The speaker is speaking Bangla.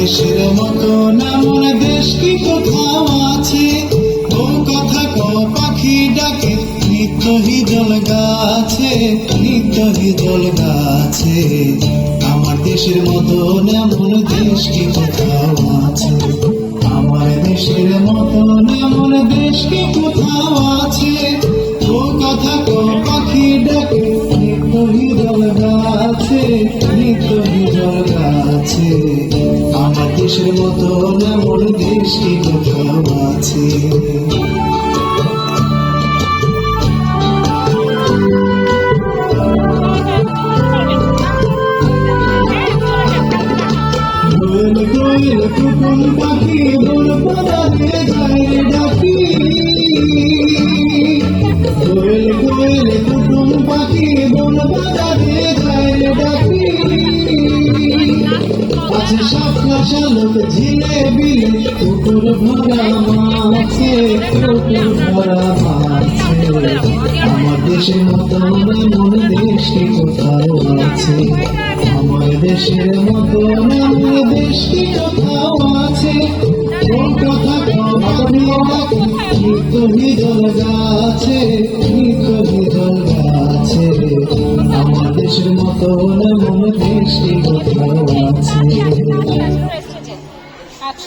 দেশের মতো এমন দেশ কি কোথাও আছে? ও কথা কও পাখি ডাকে, নিত্য হিজল গাছে, নিত্য হিজল গাছে। আমার দেশের মতো এমন দেশ কি কোথাও আছে? আমার দেশের মতো এমন দেশ কি কোথাও আছে? ও কথা কও পাখি ডাকে, নিত্য হিজল গাছে, নিত্য হিজল গাছে। আমার দেশের মতো এমন দেশ কি কোথাও আছে? কোয়েল কোয়েল কুকুর পাখি বন পাদাতে যায় ডাকি, কোয়েল কোয়েল কুকুর পাখি বন পাদাতে যায় ডাকি। আছে শাপলা শালক ঝিলে বিলে, পুকুর ভরা মাছে, পুকুর ভরা মাছে। আমার দেশের মতো এমন দেশ কি কোথাও আছে? আমার দেশের মতো এমন দেশ কি কোথাও আছে? ও কথা কও পাখি ডাকে, নিত্য হিজল গাছে, নিত্য হিজল গাছে। আমার দেশের মতো এমন দেশ কি কোথাও আছে?